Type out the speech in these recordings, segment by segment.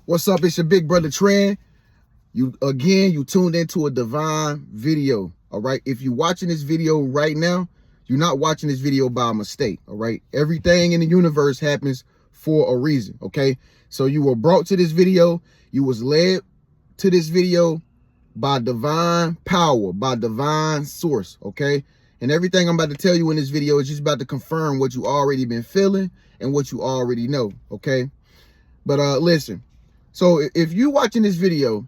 What's up? It's your big brother Trend. You tuned into a divine video. All right. If you're watching this video right now, you're not watching this video by mistake. All right. Everything in the universe happens for a reason. Okay. So you were brought to this video. You was led to this video by divine power, by divine source. Okay. And everything I'm about to tell you in this video is just about to confirm what you already been feeling and what you already know. Okay. But listen. So if you're watching this video,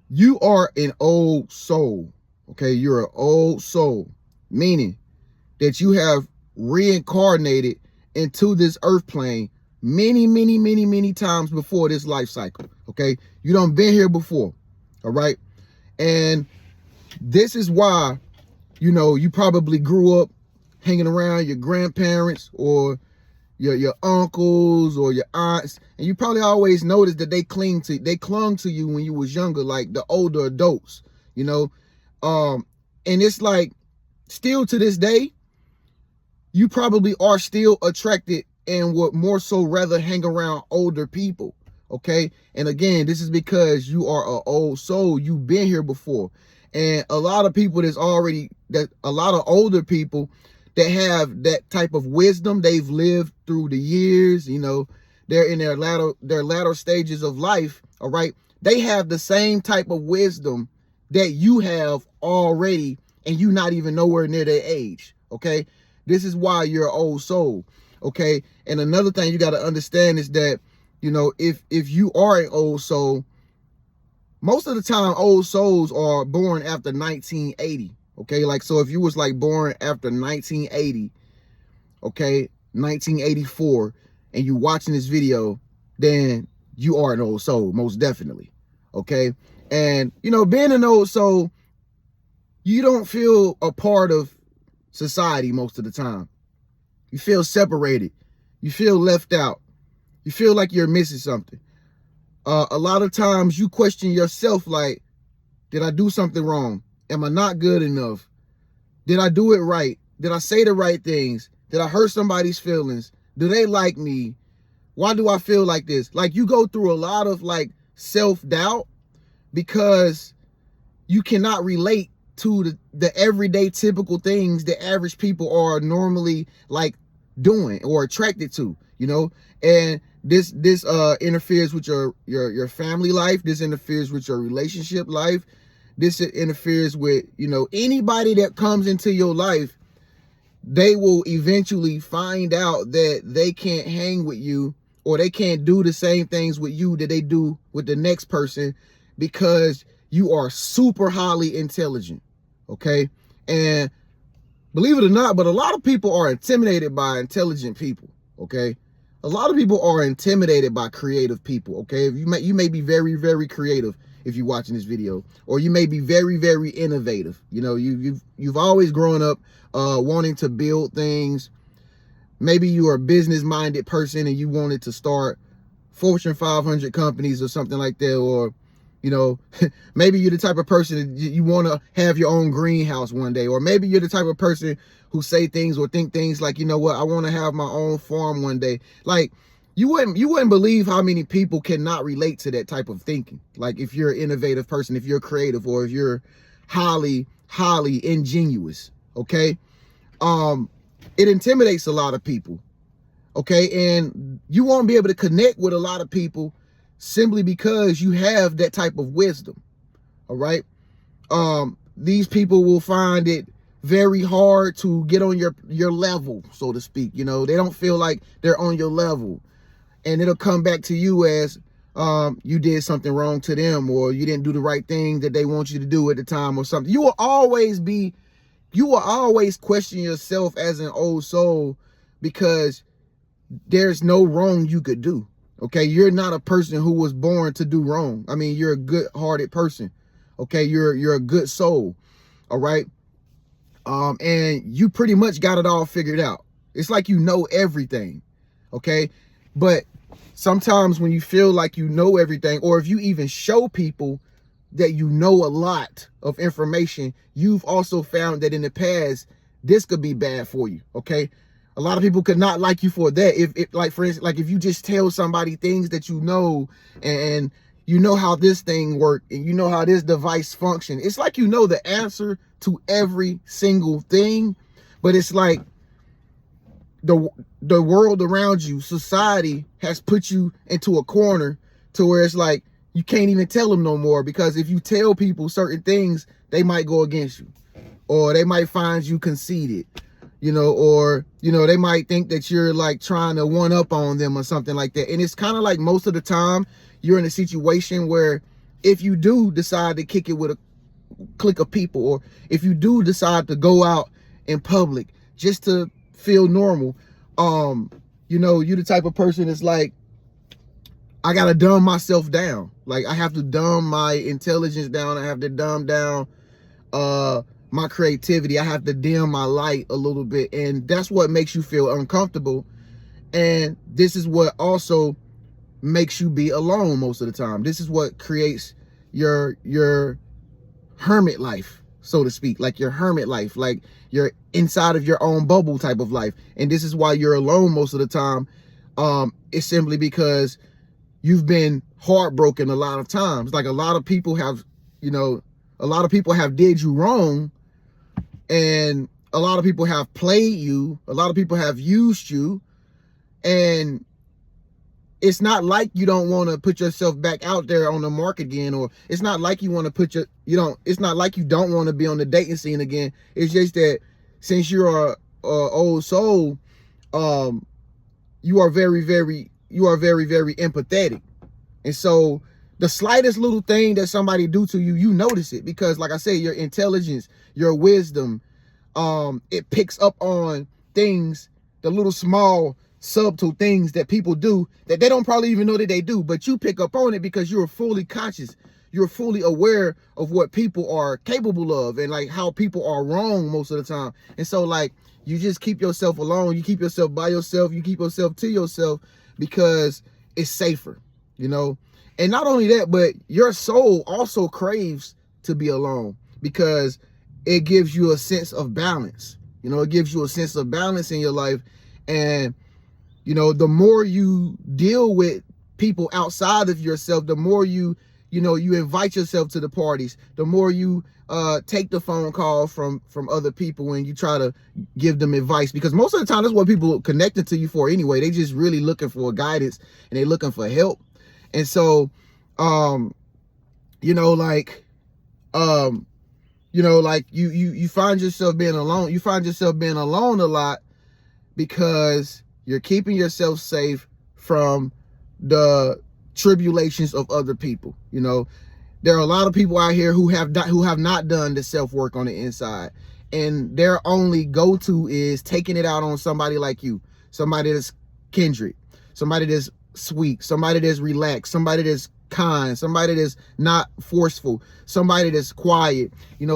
you are an old soul, okay? You're an old soul, meaning that you have reincarnated into this earth plane many times before this life cycle, okay? You done been here before, all right? And this is why, you probably grew up hanging around your grandparents or your uncles or your aunts, and you probably always noticed that they clung to you when you was younger, like the older adults, and it's like still to this day, you probably are still attracted and would more so rather hang around older people. Okay. And again, this is because you are an old soul. You've been here before. And a lot of people a lot of older people that have that type of wisdom, they've lived through the years, they're in their latter stages of life, all right? They have the same type of wisdom that you have already, and you not even nowhere near their age, okay? This is why you're an old soul, okay? And another thing you got to understand is that, if you are an old soul, most of the time old souls are born after 1980. Okay, like, so if you was like born after 1980, okay, 1984, and you watching this video, then you are an old soul, most definitely. Okay. And, being an old soul, you don't feel a part of society most of the time. You feel separated. You feel left out. You feel like you're missing something. A lot of times you question yourself, like, did I do something wrong? Am I not good enough? Did I do it right? Did I say the right things? Did I hurt somebody's feelings? Do they like me? Why do I feel like this? Like, you go through a lot of like self-doubt because you cannot relate to the everyday typical things that average people are normally like doing or attracted to, and this interferes with your family life. This interferes with your relationship life. This interferes with, anybody that comes into your life. They will eventually find out that they can't hang with you, or they can't do the same things with you that they do with the next person, because you are super highly intelligent. Okay. And believe it or not, but a lot of people are intimidated by intelligent people. Okay. A lot of people are intimidated by creative people. Okay. You may be very, very creative if you're watching this video, or you may be very, very innovative. You've always grown up wanting to build things. Maybe you are a business-minded person and you wanted to start Fortune 500 companies or something like that, or maybe you're the type of person that you want to have your own greenhouse one day, or maybe you're the type of person who say things or think things like, I want to have my own farm one day. Like, you wouldn't believe how many people cannot relate to that type of thinking. Like, if you're an innovative person, if you're creative, or if you're highly ingenuous, okay? It intimidates a lot of people, okay? And you won't be able to connect with a lot of people simply because you have that type of wisdom, all right? These people will find it very hard to get on your level, so to speak. They don't feel like they're on your level. And it'll come back to you as you did something wrong to them, or you didn't do the right thing that they want you to do at the time, or something. You will always question yourself as an old soul, because there's no wrong you could do. Okay. You're not a person who was born to do wrong. I mean, you're a good-hearted person. Okay. You're a good soul. All right. And you pretty much got it all figured out. It's like you know everything. Okay. But sometimes when you feel like you know everything, or if you even show people that you know a lot of information, you've also found that in the past, this could be bad for you. Okay. A lot of people could not like you for that. If like, for instance, like if you just tell somebody things that you know, and you know how this thing works, and you know how this device function. It's like you know the answer to every single thing, but it's like the world around you, society has put you into a corner to where it's like you can't even tell them no more, because if you tell people certain things, they might go against you, or they might find you conceited, or they might think that you're like trying to one up on them or something like that. And it's kind of like most of the time you're in a situation where if you do decide to kick it with a clique of people, or if you do decide to go out in public just to feel normal, you're the type of person that's like, I gotta dumb myself down. Like, I have to dumb my intelligence down. I have to dumb down my creativity. I have to dim my light a little bit. And that's what makes you feel uncomfortable. And this is what also makes you be alone most of the time. This is what creates your hermit life, so to speak. Like your hermit life, like you're inside of your own bubble type of life. And this is why you're alone most of the time. It's simply because you've been heartbroken a lot of times. Like a lot of people have did you wrong, and a lot of people have played you. A lot of people have used you, and it's not like you don't want to put yourself back out there on the mark again, or it's not like you want to it's not like you don't want to be on the dating scene again. It's just that since you're a old soul, you are very, very empathetic. And so the slightest little thing that somebody do to you, you notice it, because like I said, your intelligence, your wisdom, it picks up on things, the little small subtle things that people do that they don't probably even know that they do, but you pick up on it because you're fully conscious. You're fully aware of what people are capable of, and like how people are wrong most of the time. And so like, you just keep yourself alone. You keep yourself by yourself. You keep yourself to yourself because it's safer, And not only that, but your soul also craves to be alone because it gives you a sense of balance. It gives you a sense of balance in your life. And the more you deal with people outside of yourself, the more you invite yourself to the parties, the more you take the phone call from other people and you try to give them advice, because most of the time that's what people are connected to you for anyway. They just really looking for guidance and they looking for help. And so, you find yourself being alone. You find yourself being alone a lot because you're keeping yourself safe from the tribulations of other people. There are a lot of people out here who have not done the self-work on the inside, and their only go-to is taking it out on somebody like you, somebody that's kindred, somebody that's sweet, somebody that's relaxed, somebody that's kind, somebody that's not forceful, somebody that's quiet,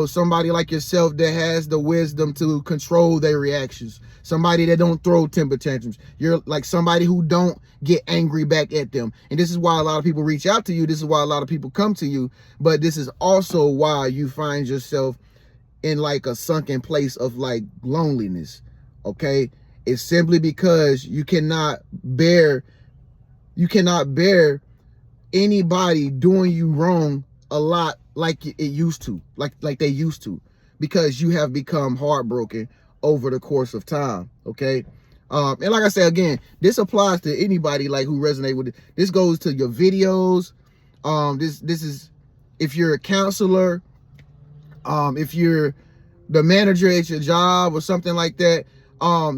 somebody like yourself that has the wisdom to control their reactions, somebody that don't throw temper tantrums. You're like somebody who don't get angry back at them. And this is why a lot of people reach out to you. This is why a lot of people come to you. But this is also why you find yourself in like a sunken place of like loneliness. Okay? It's simply because you cannot bear anybody doing you wrong a lot like it used to, like they used to, because you have become heartbroken over the course of time. Okay. And like I said, again, this applies to anybody like who resonate with it. This goes to your videos. This is if you're a counselor, if you're the manager at your job or something like that,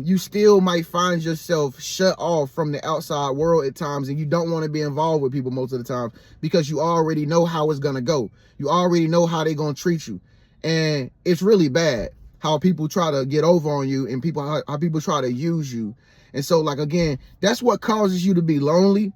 you still might find yourself shut off from the outside world at times, and you don't want to be involved with people most of the time because you already know how it's gonna go. You already know how they're gonna treat you, and it's really bad how people try to get over on you, and how people try to use you. And so, like, again, that's what causes you to be lonely.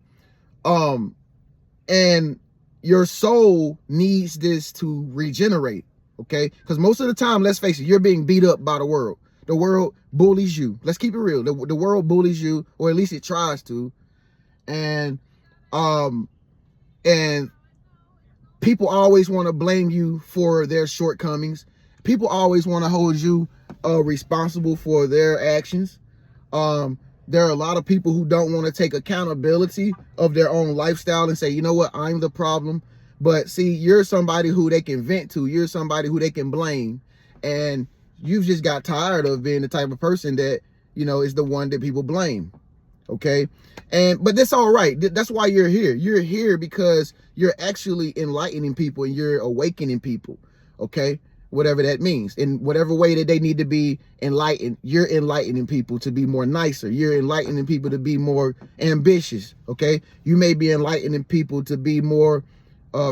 And your soul needs this to regenerate. Okay, because most of the time, let's face it, you're being beat up by the world. The world bullies you. Let's keep it real. The world bullies you, or at least it tries to. And people always want to blame you for their shortcomings. People always want to hold you responsible for their actions. There are a lot of people who don't want to take accountability of their own lifestyle and say, you know what, I'm the problem. But see, you're somebody who they can vent to. You're somebody who they can blame. And you've just got tired of being the type of person that, you know, is the one that people blame. Okay. But that's all right. That's why you're here. You're here because you're actually enlightening people and you're awakening people. Okay. Whatever that means, in whatever way that they need to be enlightened, you're enlightening people to be more nicer. You're enlightening people to be more ambitious. Okay. You may be enlightening people to be more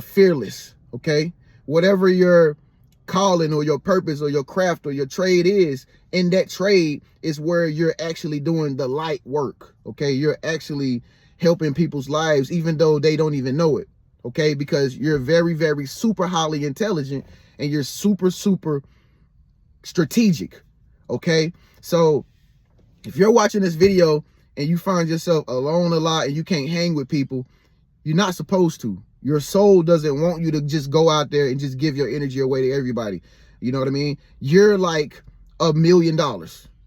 fearless. Okay. Whatever your calling or your purpose or your craft or your trade is, in that trade is where you're actually doing the light work. Okay. You're actually helping people's lives, even though they don't even know it. Okay. Because you're very, very super highly intelligent and you're super, super strategic. Okay. So if you're watching this video and you find yourself alone a lot and you can't hang with people, you're not supposed to. Your soul doesn't want you to just go out there and just give your energy away to everybody. You know what I mean? You're like $1 million.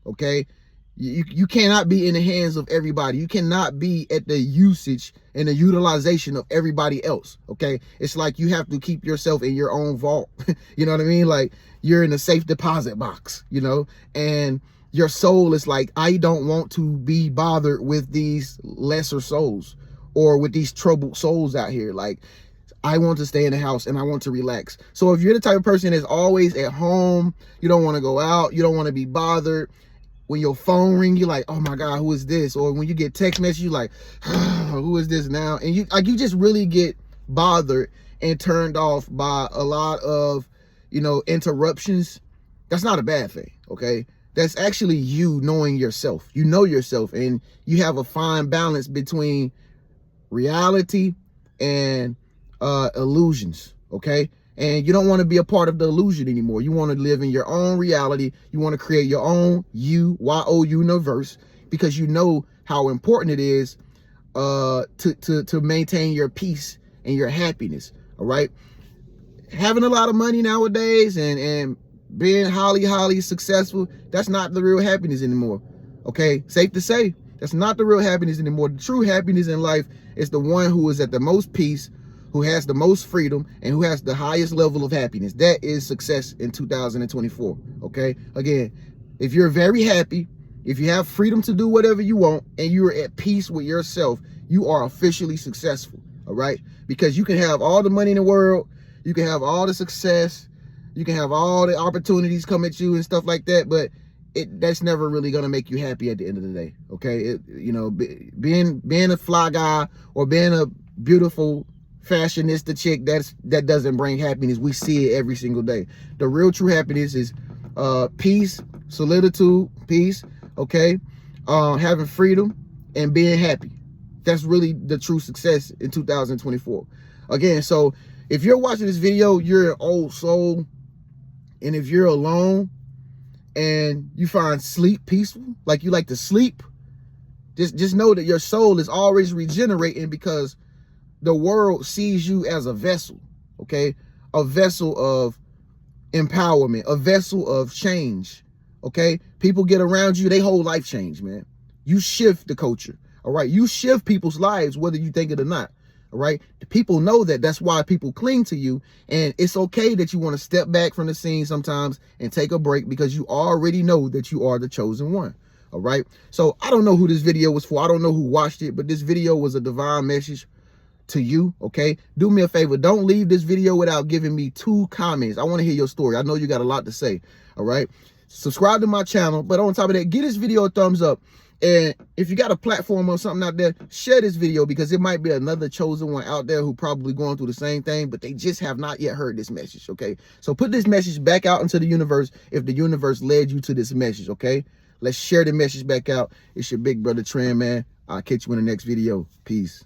Okay. You cannot be in the hands of everybody. You cannot be at the usage and the utilization of everybody else. Okay. It's like you have to keep yourself in your own vault. You know what I mean? Like you're in a safe deposit box, you know, and your soul is like, I don't want to be bothered with these lesser souls or with these troubled souls out here. Like, I want to stay in the house and I want to relax. So if you're the type of person that's always at home, you don't want to go out, you don't want to be bothered. When your phone ring, you're like, oh my God, who is this? Or when you get text message, you like, who is this now? And you just really get bothered and turned off by a lot of, you know, interruptions. That's not a bad thing. Okay. That's actually you knowing yourself. You know yourself and you have a fine balance between reality and illusions. Okay. And you don't want to be a part of the illusion anymore. You want to live in your own reality. You want to create your own YO universe, because you know how important it is to maintain your peace and your happiness. All right. Having a lot of money nowadays and being highly successful, that's not the real happiness anymore. Okay. Safe to say, that's not the real happiness anymore. The true happiness in life is the one who is at the most peace, who has the most freedom, and who has the highest level of happiness. That is success in 2024. Okay. Again, if you're very happy, if you have freedom to do whatever you want, and you're at peace with yourself, you are officially successful. All right. Because you can have all the money in the world. You can have all the success. You can have all the opportunities come at you and stuff like that. But that's never really going to make you happy at the end of the day. Okay. You know, being a fly guy or being a beautiful fashionista chick, that doesn't bring happiness. We see it every single day. The real true happiness is peace, solitude, peace, okay, having freedom and being happy. That's really the true success in 2024. Again, so if you're watching this video, you're an old soul, and if you're alone and you find sleep peaceful, like you like to sleep, just know that your soul is always regenerating, because the world sees you as a vessel, okay? A vessel of empowerment, a vessel of change, okay? People get around you, they whole life change, man. You shift the culture, all right? You shift people's lives, whether you think it or not, all right? The people know that. That's why people cling to you, and it's okay that you want to step back from the scene sometimes and take a break, because you already know that you are the chosen one, all right? So I don't know who this video was for. I don't know who watched it, but this video was a divine message to you. Okay, do me a favor, don't leave this video without giving me 2 comments. I want to hear your story. I know you got a lot to say. All right, subscribe to my channel, but on top of that, give this video a thumbs up. And if you got a platform or something out there, share this video, because it might be another chosen one out there who probably going through the same thing, but they just have not yet heard this message. Okay, so put this message back out into the universe if the universe led you to this message. Okay, let's share the message back out. It's your big brother Trend, man. I'll catch you in the next video. Peace.